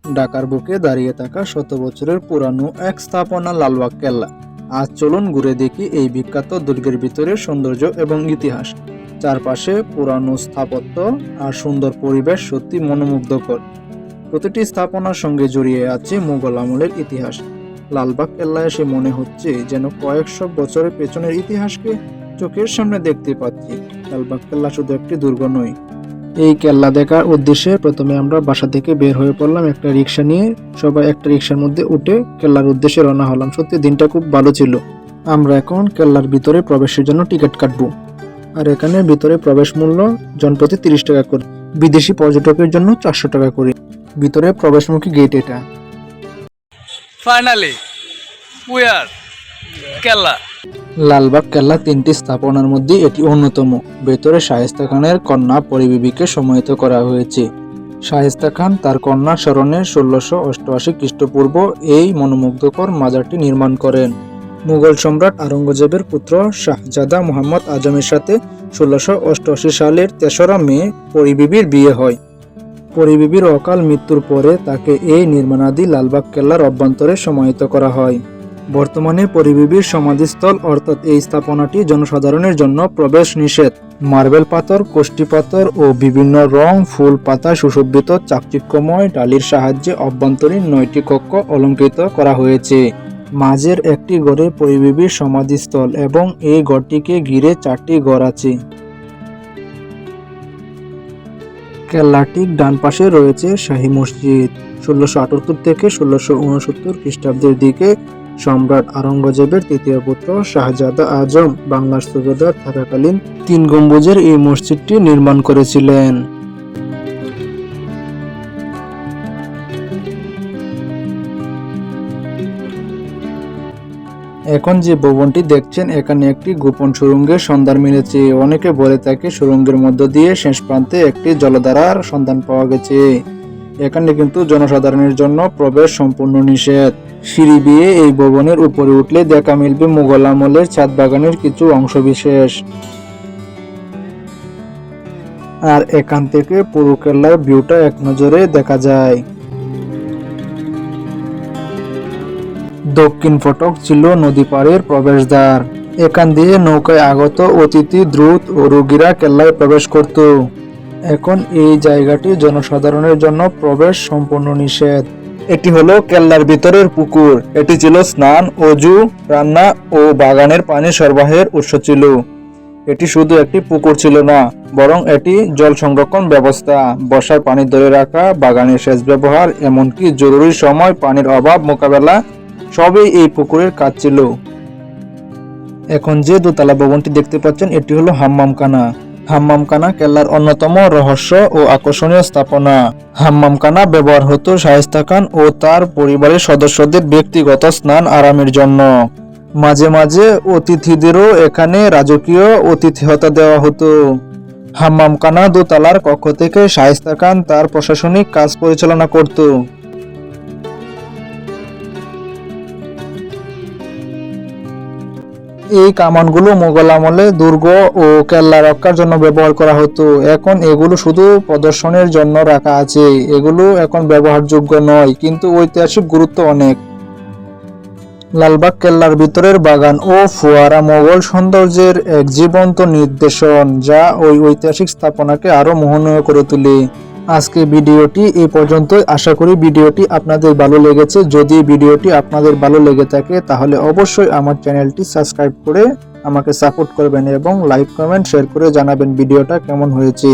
ঢাকার বুকে দাঁড়িয়ে থাকা শত বছরের পুরানো এক স্থাপনা লালবাগ কেল্লা। আজ চলুন ঘুরে দেখি এই বিখ্যাত দুর্গের ভিতরে সৌন্দর্য এবং ইতিহাস। চারপাশে পুরানো স্থাপত্য আর সুন্দর পরিবেশ সত্যি মনোমুগ্ধকর। প্রতিটি স্থাপনার সঙ্গে জড়িয়ে আছে মুঘল আমলের ইতিহাস। লালবাগ কেল্লায় এসে মনে হচ্ছে যেন কয়েকশো বছরের পেছনের ইতিহাসকে চোখের সামনে দেখতে পাচ্ছি। লালবাগ কেল্লা শুধু একটি দুর্গ নয়। এই কেল্লা দেখার উদ্দেশ্যে প্রথমে আমরা বাসা থেকে বের হয়ে পড়লাম একটা রিক্সা নিয়ে। সবাই একটা রিক্সার মধ্যে উঠে কেল্লার উদ্দেশ্যে রওনা হলাম। সত্যি দিনটা খুব ভালো ছিল। আমরা এখন কেল্লার ভিতরে প্রবেশের জন্য টিকিট কাটবো। আর এখানে ভিতরে প্রবেশ মূল্য জনপ্রতি 30 টাকা করে, বিদেশি পর্যটকের জন্য 400 টাকা করে। ভিতরে প্রবেশমুখী গেট এটা। ফাইনালি উই আর কেল্লা। লালবাগ কেল্লা 3টি স্থাপনার মধ্যে এটি অন্যতম। ভেতরে শায়েস্তা খানের কন্যা পরিবিবিকে সমাহিত করা হয়েছে। শায়েস্তা খান তার কন্যার স্মরণে 1688 খ্রিস্টপূর্ব এই মনোমুগ্ধকর মাজারটি নির্মাণ করেন। মুঘল সম্রাট আওরঙ্গজেবের পুত্র শাহজাদা মোহাম্মদ আজমের সাথে 1688 সালের 3রা মে পরিবিবির বিয়ে হয়। পরিবিবির অকাল মৃত্যুর পরে তাকে এই নির্মাণাধী লালবাগ কেল্লার অভ্যন্তরে সমাহিত করা হয়। বর্তমানে পরিবিবির সমাধিস্থল অর্থাৎ এই স্থাপনাটি জনসাধারণের জন্য প্রবেশ নিষেধ। মার্বেল পাথর, কোষ্ঠী পাথর ও বিভিন্ন রং ফুল পাতা সুশোভিত চাকচিক্যময় টালির সাহায্যে অভ্যন্তরীণ 9টি কক্ষ অলঙ্কৃত করা হয়েছে। মাঝের একটি ঘরে পরিবিবির সমাধিস্থল এবং এই ঘরটিকে ঘিরে 4টি ঘর আছে। কেল্লাটির ডান পাশে রয়েছে শাহী মসজিদ। 1678 থেকে 1669 খ্রিস্টাব্দের দিকে সম্রাট আওরঙ্গজেবের 3য় পুত্র শাহজাদা আজম বাংলার সুবেদার থাকাকালীন 3 গম্বুজের এই মসজিদটি নির্মাণ করেছিলেন। এখন যে ভবনটি দেখছেন এখানে একটি গোপন সুড়ঙ্গের সন্ধান মিলেছে। অনেকে বলে থাকে সুড়ঙ্গের মধ্য দিয়ে শেষ প্রান্তে একটি জলধারার সন্ধান পাওয়া গেছে। এখানে কিন্তু জনসাধারণের জন্য প্রবেশ সম্পূর্ণ নিষেধ। সিঁড়ি দিয়ে এই ভবনের উপরে উঠলে দেখা মিলবে মুঘল আমলের ছাদ বাগানের কিছু অংশবিশেষ। আর এখান থেকে পুরো কেল্লার ভিউটা এক নজরে দেখা যায়। দক্ষিণ ফটক ছিল নদী পাড়ের প্রবেশদ্বার। এখান দিয়ে নৌকায় আগত অতিথি দ্রুত ও রোগীরা কেল্লায় প্রবেশ করত। এখন এই জায়গাটি জনসাধারণের জন্য প্রবেশ সম্পূর্ণ নিষেধ। এটি হলো কেল্লার ভিতরের পুকুর। এটি ছিল স্নান, অজু, রান্না ও বাগানের পানি সরবরাহের উৎস ছিল। এটি শুধু একটি পুকুর ছিল না, বরং এটি জল সংরক্ষণ ব্যবস্থা, বর্ষার পানি ধরে রাখা, বাগানের সেচ ব্যবহার, এমনকি জরুরি সময় পানির অভাব মোকাবেলা সবই এই পুকুরের কাজ ছিল। এখন যে দোতলা ভবনটি দেখতে পাচ্ছেন এটি হলো হাম্মামখানা। হাম্মামখানা কেল্লার অন্যতম রহস্য ও আকর্ষণীয় স্থাপনা। হাম্মামখানা ব্যবহার হতো শায়েস্তা খান ও তার পরিবারের সদস্যদের ব্যক্তিগত স্নান আরামের জন্য। মাঝে মাঝে অতিথিদেরও এখানে রাজকীয় আতিথেয়তা দেওয়া হতো। হাম্মামখানা দোতলার কক্ষ থেকে শায়েস্তা খান তার প্রশাসনিক কাজ পরিচালনা করত। এই কামানগুলো মুঘল আমলে দুর্গ ও কেল্লা রক্ষার জন্য ব্যবহার করা হতো। এখন এগুলো শুধু প্রদর্শনের জন্য রাখা আছে। এগুলো এখন ব্যবহারযোগ্য নয়, কিন্তু ঐতিহাসিক গুরুত্ব অনেক। লালবাগ কেল্লার ভিতরের বাগান ও ফোয়ারা মোগল সৌন্দর্যের এক জীবন্ত নিদর্শন, যা ওই ঐতিহাসিক স্থাপনাকে আরো মোহনীয় করে তোলে। আজকে ভিডিওটি এই পর্যন্তই। আশা করি ভিডিওটি আপনাদের ভালো লেগেছে। যদি ভিডিওটি আপনাদের ভালো লেগে থাকে তাহলে অবশ্যই আমার চ্যানেলটি সাবস্ক্রাইব করে আমাকে সাপোর্ট করবেন এবং লাইক, কমেন্ট, শেয়ার করে জানাবেন ভিডিওটা কেমন হয়েছে।